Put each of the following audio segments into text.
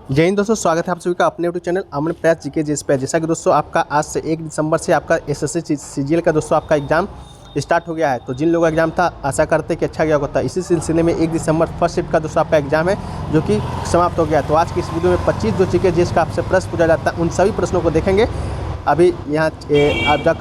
जय हिंद दोस्तों, स्वागत है आप सभी का अपने यूट्यूब चैनल अमन प्रयास जीके जिस पे। जैसा कि दोस्तों आपका आज से 1 दिसंबर से आपका एसएससी सीजीएल का दोस्तों आपका एग्जाम स्टार्ट हो गया है। तो जिन लोगों का एग्जाम था आशा करते हैं कि अच्छा गया होता है। इसी सिलसिले में 1 दिसंबर फर्स्ट शिफ्ट का दोस्तों आपका एग्जाम है जो कि समाप्त हो गया। तो आज की इस वीडियो में 25 जो जीके जिस का आपसे प्रश्न पूछा जाता है उन सभी प्रश्नों को देखेंगे। अभी यहाँ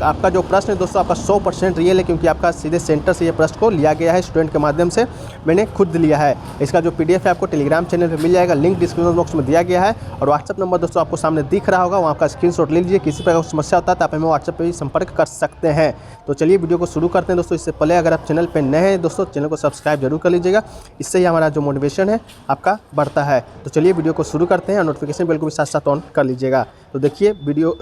आपका जो प्रश्न है दोस्तों आपका 100% रियल है, क्योंकि आपका सीधे सेंटर से ये प्रश्न को लिया गया है, स्टूडेंट के माध्यम से मैंने खुद लिया है। इसका जो पीडीएफ है आपको टेलीग्राम चैनल पे मिल जाएगा, लिंक डिस्क्रिप्शन बॉक्स में दिया गया है। और व्हाट्सअप नंबर दोस्तों आपको सामने दिख रहा होगा, वहाँ का स्क्रीनशॉट ले लीजिए। किसी प्रकार की समस्या होता है तो आप हमें व्हाट्सअप पर भी संपर्क कर सकते हैं। तो चलिए वीडियो को शुरू करते हैं दोस्तों। इससे पहले अगर आप चैनल पर नए हैं दोस्तों, चैनल को सब्सक्राइब जरूर कर लीजिएगा, इससे ही हमारा जो मोटिवेशन है आपका बढ़ता है। तो चलिए वीडियो को शुरू करते हैं और नोटिफिकेशन बेल को भी साथ साथ ऑन कर लीजिएगा। तो देखिए वीडियो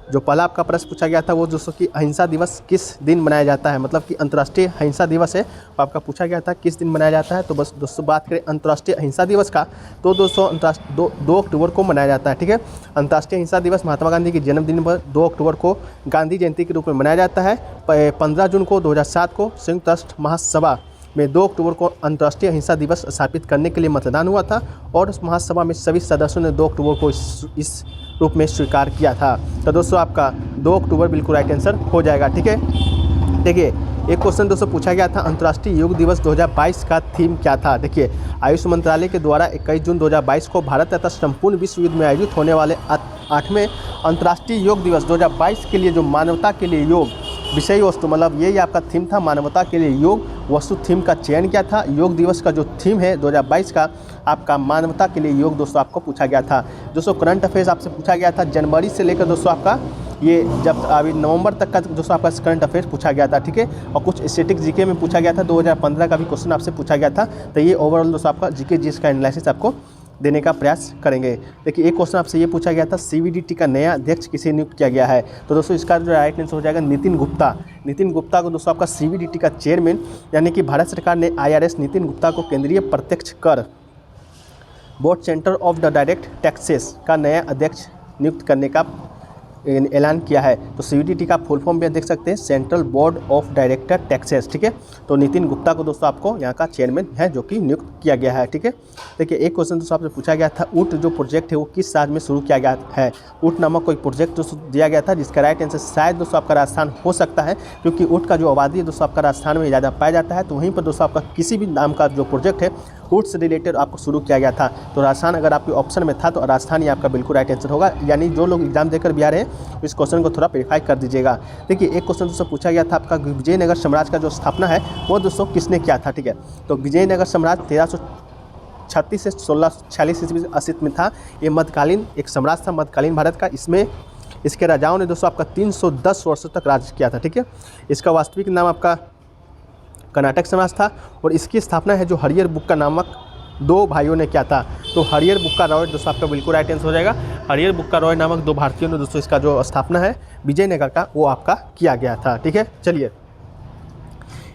जो पहला आपका प्रश्न पूछा गया था वो दोस्तों कि अहिंसा दिवस किस दिन मनाया जाता है, मतलब कि अंतर्राष्ट्रीय अहिंसा दिवस है। तो आपका पूछा गया था किस दिन मनाया जाता है। तो बस दोस्तों बात करें अंतर्राष्ट्रीय अहिंसा दिवस का, तो दोस्तों 2 अक्टूबर को मनाया जाता है। ठीक है, अंतर्राष्ट्रीय अहिंसा दिवस महात्मा गांधी के जन्मदिन पर 2 अक्टूबर को गांधी जयंती के रूप में मनाया जाता है। 15 जून को 2007 को संयुक्त राष्ट्र महासभा में 2 अक्टूबर को अंतर्राष्ट्रीय अहिंसा दिवस स्थापित करने के लिए मतदान हुआ था और उस महासभा में सभी सदस्यों ने 2 अक्टूबर को इस रूप में स्वीकार किया था। तो दोस्तों आपका 2 अक्टूबर बिल्कुल राइट आंसर हो जाएगा। ठीक है, देखिए एक क्वेश्चन दोस्तों पूछा गया था अंतर्राष्ट्रीय योग दिवस 2022 का थीम क्या था। देखिए आयुष मंत्रालय के द्वारा 21 जून 2022 को भारत तथा संपूर्ण विश्व युद्ध में आयोजित होने वाले 8वें अंतर्राष्ट्रीय योग दिवस 2022 के लिए जो मानवता के लिए योग विषय वस्तु, मतलब यही आपका थीम था, मानवता के लिए योग वस्तु थीम का चयन किया था। योग दिवस का जो थीम है 2022 का आपका मानवता के लिए योग दोस्तों आपको पूछा गया था। दोस्तों करंट अफेयर्स आपसे पूछा गया था जनवरी से लेकर दोस्तों आपका ये जब अभी नवंबर तक का दोस्तों आपका करंट अफेयर्स पूछा गया था। ठीक है, और कुछ स्टैटिक जीके में पूछा गया था, 2015 का भी क्वेश्चन आपसे पूछा गया था। तो ये ओवरऑल दोस्तों आपका जीके जीएस का एनालिसिस आपको देने का प्रयास करेंगे। देखिए एक क्वेश्चन आपसे ये पूछा गया था सीवीडीटी का नया अध्यक्ष किसे नियुक्त किया गया है। तो दोस्तों इसका जो राइट आंसर हो जाएगा नितिन गुप्ता। नितिन गुप्ता को दोस्तों आपका सीवीडीटी का चेयरमैन यानी कि भारत सरकार ने आईआरएस नितिन गुप्ता को केंद्रीय प्रत्यक्ष कर board centre of the direct taxes का नया अध्यक्ष नियुक्त करने का ऐलान किया है। तो सीवीडीटी का फुल फॉर्म भी देख सकते हैं, central board of director taxes. ठीक है, तो नितिन गुप्ता को दोस्तों आपको यहाँ का चेयरमैन है जो कि नियुक्त किया गया है। ठीक है, देखिए एक क्वेश्चन दोस्तों आपसे पूछा गया था ऊट जो प्रोजेक्ट है वो किस राज्य में शुरू किया गया है। ऊट नामक कोई प्रोजेक्ट दोस्तों दिया गया था जिसका राइट आंसर शायद दोस्तों आपका राजस्थान हो सकता है, क्योंकि ऊट का जो आबादी है दोस्तों आपका राजस्थान में ज़्यादा पाया जाता है। तो वहीं पर दोस्तों आपका किसी भी नाम का जो प्रोजेक्ट है ऊट से रिलेटेड आपको शुरू किया गया था। तो राजस्थान अगर आपके ऑप्शन में था तो राजस्थान ही आपका बिल्कुल राइट आंसर होगा। यानी जो लोग एग्जाम देकर भी आ रहे हैं इस क्वेश्चन को थोड़ा वेरीफाई कर दीजिएगा। देखिए एक क्वेश्चन दोस्तों पूछा गया था आपका विजयनगर साम्राज्य का जो स्थापना है वो दोस्तों किसने किया था। ठीक है, तो विजयनगर साम्राज्य 1336 से 1646 ईस्वी अस्तित्व में था। ये मध्यकालीन एक साम्राज्य था, मध्यकालीन भारत का। इसमें इसके राजाओं ने दोस्तों आपका 310 वर्षों तक राज किया था। ठीक है, इसका वास्तविक नाम आपका कर्नाटक समाज था और इसकी स्थापना है जो हरियर बुक्का नामक 2 भाइयों ने किया था। तो हरियर बुक्का रॉय दोस्तों आपका बिल्कुल राइट आंसर हो जाएगा। हरियर बुक्का रॉय नामक 2 भारतीयों ने दोस्तों इसका जो स्थापना है विजयनगर का वो आपका किया गया था। ठीक है, चलिए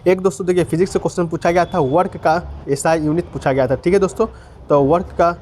एक दोस्तों देखिए फिजिक्स से क्वेश्चन पूछा गया था, वर्क का एसआई यूनिट पूछा गया था। ठीक है दोस्तों, तो वर्क का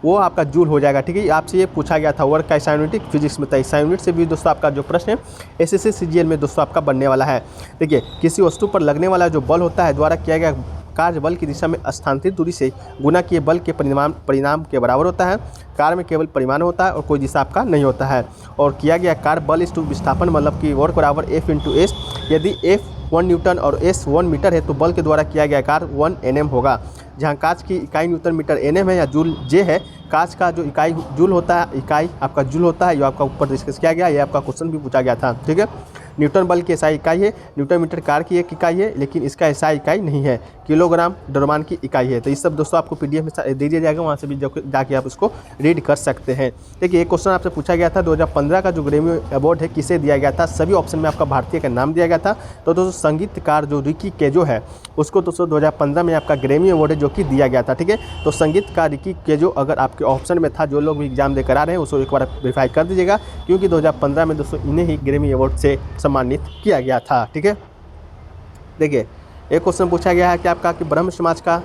वो आपका जूल हो जाएगा। ठीक है, आपसे ये पूछा गया था वर्क का एसआई यूनिट फिजिक्स में था। एसआई यूनिट से भी दोस्तों आपका जो प्रश्न है एसएससी सीजीएल में दोस्तों आपका बनने वाला है। देखिए किसी वस्तु पर लगने वाला जो बल होता है द्वारा किया गया कार्य बल की दिशा में स्थानांतरित दूरी से गुना किए बल के परिणाम के बराबर होता है। कार्य में केवल परिमाण होता है और कोई दिशा आपका नहीं होता है। और किया गया कार्य बल इस विस्थापन मतलब कि वर्क बराबर F इंटू एस। यदि F 1 न्यूटन और S 1 मीटर है तो बल के द्वारा किया गया कार्य 1 Nm होगा। जहाँ कांच की इकाई न्यूटन मीटर Nm है या जूल J है, कांच का जो इकाई जूल होता है, इकाई आपका जूल होता है, ये आपका ऊपर डिस्कस किया गया, ये आपका क्वेश्चन भी पूछा गया था। ठीक है, न्यूटन बल की एसआई इकाई है, न्यूटन मीटर कार की एक इकाई है, लेकिन इसका एसआई इकाई नहीं है, किलोग्राम द्रव्यमान की इकाई है। तो ये सब दोस्तों आपको पीडीएफ में दे दिया जाएगा, वहाँ से भी जाके आप इसको रीड कर सकते हैं। देखिए एक क्वेश्चन आपसे पूछा गया था 2015 का जो ग्रैमी अवार्ड है किसे दिया गया था। सभी ऑप्शन में आपका भारतीय का नाम दिया गया था। तो दोस्तों संगीतकार जो रिकी केजो है उसको दोस्तों 2015 में आपका ग्रैमी अवार्ड है जो कि दिया गया था। ठीक है, तो संगीतकार रिकी केजो अगर आपके ऑप्शन में था, जो लोग भी एग्जाम देकर आ रहे हैं उसको एक बार वेरीफाई कर दीजिएगा, क्योंकि 2015 में दोस्तों इन्हें ही ग्रैमी अवार्ड से सम्मानित किया गया था। ठीक है, देखिए एक क्वेश्चन पूछा गया है कि आपका कि ब्रह्म समाज का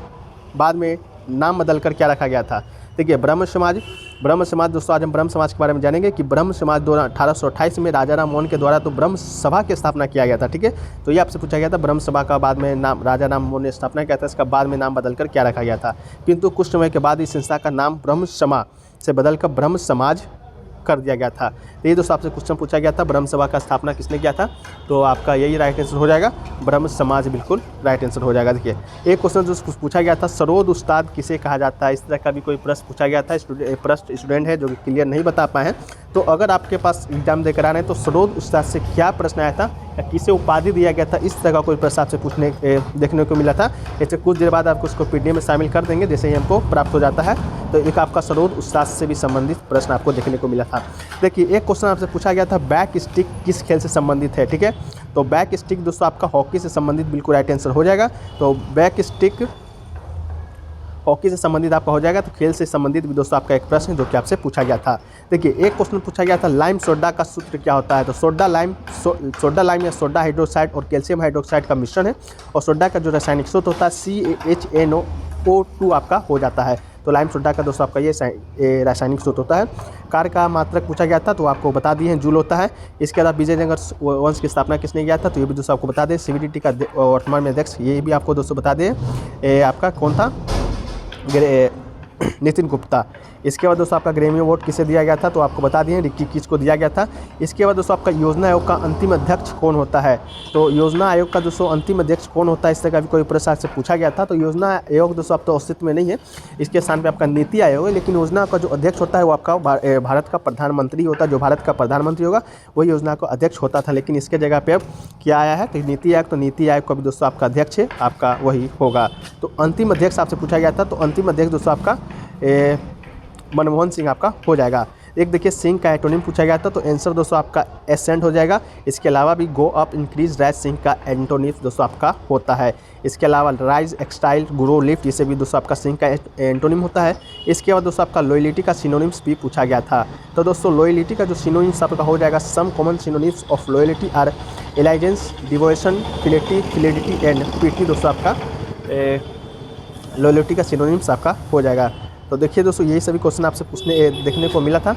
बाद में नाम बदलकर क्या रखा गया था। देखिए ब्रह्म समाज दोस्तों, आज हम ब्रह्म समाज के बारे में जानेंगे कि ब्रह्म समाज 1828 में राजा राम मोहन के द्वारा तो ब्रह्म सभा की स्थापना किया गया था। ठीक है, तो ये आपसे पूछा गया था ब्रह्म सभा का बाद में नाम राजा राम मोहन ने स्थापना किया था, इसका बाद में नाम बदलकर क्या रखा गया था। किंतु कुछ समय के बाद इस संस्था का नाम ब्रह्म सभा से बदलकर ब्रह्म समाज कर दिया गया था। तो ये दोस्तों आपसे क्वेश्चन पूछा गया था, ब्रह्म सभा का स्थापना किसने किया था, तो आपका यही राइट आंसर हो जाएगा, ब्रह्म समाज बिल्कुल राइट आंसर हो जाएगा। देखिए एक क्वेश्चन जो पूछा गया था, सरोद उस्ताद किसे कहा जाता है, इस तरह का भी कोई प्रश्न पूछा गया था। प्रश्न स्टूडेंट है जो कि क्लियर नहीं बता पाए हैं, तो अगर आपके पास एग्जाम देकर आ रहे हैं तो सरोद उस्ताद से क्या प्रश्न आया था या किसे उपाधि दिया गया था, इस तरह का कोई प्रश्न आपसे देखने को मिला था। ऐसे कुछ देर बाद आपको उसको पीडीएफ में शामिल कर देंगे जैसे ही हमको प्राप्त हो जाता है। तो एक आपका सरोद उस्ताद से भी संबंधित प्रश्न आपको देखने को मिला था। देखिए एक क्वेश्चन आपसे पूछा गया था, बैक स्टिक किस खेल से संबंधित है। ठीक है, तो बैक स्टिक दोस्तों आपका हॉकी से संबंधित बिल्कुल राइट आंसर हो जाएगा। तो बैक स्टिक हॉकी से संबंधित आपका हो जाएगा। तो खेल से संबंधित भी दोस्तों आपका एक प्रश्न जो कि आपसे पूछा गया था। देखिए एक क्वेश्चन पूछा गया था, लाइम सोडा का सूत्र क्या होता है। तो सोडा लाइम या सोडा हाइड्रोक्साइड और कैल्शियम हाइड्रोक्साइड का मिश्रण है, और सोडा का जो रासायनिक सूत्र होता है CaHNO2 आपका हो जाता है। तो लाइम सोडा का दोस्तों आपका ये रासायनिक सूत्र होता है। कार्य का मात्रक पूछा गया था, तो आपको बता दिए हैं जूल होता है। इसके अलावा विजयनगर वंश की स्थापना किसने किया था, तो ये भी दोस्तों आपको बता दें। CVDT का वर्तमान में अध्यक्ष ये भी आपको दोस्तों बता दें, आपका कौन था, नितिन गुप्ता। इसके बाद दोस्तों आपका ग्रेमी अवार्ड किसे दिया गया था, तो आपको बता दिए रिक्की किसको दिया गया था। इसके बाद दोस्तों आपका योजना आयोग का अंतिम अध्यक्ष कौन होता है। तो योजना आयोग का दोस्तों अंतिम अध्यक्ष कौन होता है, इस तरह का भी कोई प्रश्न से पूछा गया था। तो योजना आयोग दोस्तों अब तो अस्तित्व में नहीं है, इसके स्थान पर आपका नीति आयोग है। लेकिन योजना का जो अध्यक्ष होता है वो आपका भारत का प्रधानमंत्री होता है। जो भारत का प्रधानमंत्री होगा वही योजना का अध्यक्ष होता था, लेकिन इसके जगह पे अब क्या आया है, तो नीति आयोग। तो नीति आयोग का भी दोस्तों आपका अध्यक्ष है आपका वही होगा। तो अंतिम अध्यक्ष आपसे पूछा गया था, तो अंतिम अध्यक्ष दोस्तों आपका मनमोहन सिंह आपका हो जाएगा। एक देखिए सिंह का एंटोनिम पूछा गया था, तो आंसर दोस्तों आपका एसेंट हो जाएगा। इसके अलावा भी go up increase rise Singh का एंटोनिम दोस्तों आपका होता है। इसके अलावा राइज एक्सटाइल ग्रो लिफ्ट इसे भी दोस्तों आपका सिंह का एंटोनिम होता है। इसके बाद दोस्तों आपका लॉयलिटी का सिनोनिम्स भी पूछा गया था। तो दोस्तों लॉयलिटी का जो सिनोनिम्स आपका हो जाएगा, some common synonyms of loyalty are allegiance, devotion, fidelity and piety दोस्तों आपका लॉयलिटी का सिनोनिम्स आपका हो जाएगा। तो देखिए दोस्तों यही सभी क्वेश्चन आपसे देखने को मिला था।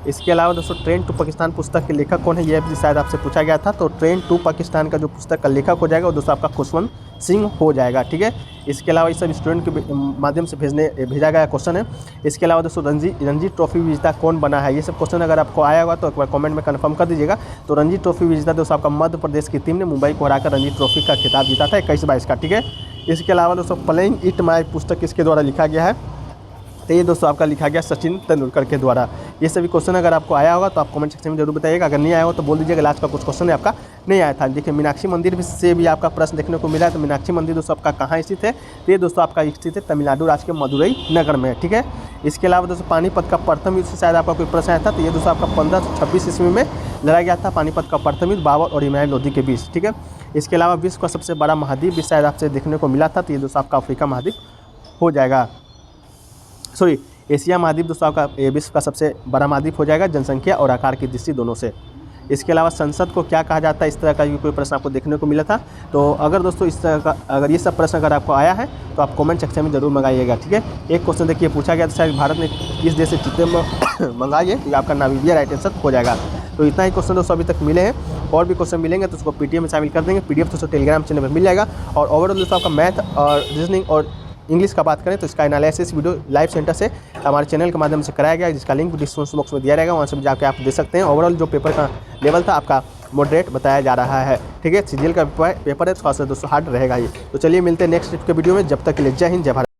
इसके अलावा दोस्तों ट्रेन टू पाकिस्तान पुस्तक के लेखक कौन है, ये भी शायद आपसे पूछा गया था। तो ट्रेन टू पाकिस्तान का जो पुस्तक का लेखक हो जाएगा वो दोस्तों आपका खुशवंत सिंह हो जाएगा। ठीक है, इसके अलावा ये सब स्टूडेंट के माध्यम से भेजा गया क्वेश्चन है। इसके अलावा दोस्तों रणजी ट्रॉफी विजेता कौन बना है, ये सब क्वेश्चन अगर आपको आया होगा तो एक बार कमेंट में कंफर्म कर दीजिएगा। तो रणजी ट्रॉफी विजेता दोस्तों आपका मध्य प्रदेश की टीम ने मुंबई को हराकर रणजी ट्रॉफी का खिताब जीता था 21-22 का। ठीक है, इसके अलावा दोस्तों प्लेइंग इट माय पुस्तक किसके द्वारा लिखा गया है, तो ये दोस्तों आपका लिखा गया सचिन तेंदुलकर के द्वारा। ये सभी क्वेश्चन अगर आपको आया होगा तो आप कमेंट सेक्शन में जरूर बताइएगा। अगर नहीं आया हो तो बोल दीजिएगा लास्ट का कुछ क्वेश्चन है आपका नहीं आया था। देखिए मीनाक्षी मंदिर से भी आपका प्रश्न देखने को मिला है। तो मीनाक्षी मंदिर दोस्तों आपका कहाँ स्थित है, तो ये दोस्तों आपका स्थित है तमिलनाडु राज्य के मदुरई नगर में। ठीक है, इसके अलावा दोस्तों पानीपत का प्रथम युद्ध से शायद आपका कोई प्रश्न आया था। तो ये दोस्तों आपका 1526 ईस्वी में लड़ा गया था पानीपत का प्रथम युद्ध बाबर और हिमायत लोधी के बीच। ठीक है, इसके अलावा विश्व का सबसे बड़ा महाद्वीप भी शायद आपसे देखने को मिला था। तो ये दोस्तों आपका अफ्रीका महाद्वीप हो जाएगा, सॉरी एशिया महाद्वीप दोस्तों आपका विश्व का सबसे बड़ा महाद्वीप हो जाएगा जनसंख्या और आकार की दृष्टि दोनों से। इसके अलावा संसद को क्या कहा जाता है, इस तरह का कोई प्रश्न आपको देखने को मिला था। तो अगर दोस्तों इस तरह का अगर ये सब प्रश्न अगर आपको आया है तो आप कमेंट सेक्शन में जरूर मंगाइएगा। ठीक है, एक क्वेश्चन देखिए पूछा गया था, शायद भारत ने किस देश से चिट्टे मंगाई है, तो आपका नामीबिया राइट आंसर हो जाएगा। तो इतना ही क्वेश्चन दोस्तों अभी तक मिले हैं, और भी क्वेश्चन मिलेंगे तो उसको पीडीएफ में शामिल कर देंगे। पीडीएफ दोस्तों टेलीग्राम चैनल पर मिल जाएगा। और ओवरऑल दोस्तों आपका मैथ और रीजनिंग और इंग्लिश का बात करें तो इसका एनालिसिस वीडियो लाइव सेंटर से हमारे चैनल के माध्यम से कराया गया, जिसका लिंक डिस्क्रिप्शन बॉक्स में दिया रहेगा, वहाँ से भी जाकर आप दे सकते हैं। ओवरऑल जो पेपर का लेवल था आपका मॉडरेट बताया जा रहा है। ठीक है, सीजीएल का पेपर है, थोड़ा सा दोस्तों हार्ड रहेगा ये। तो चलिए मिलते हैं नेक्स्ट के वीडियो में, जब तक के लिए जय हिंद जय भारत।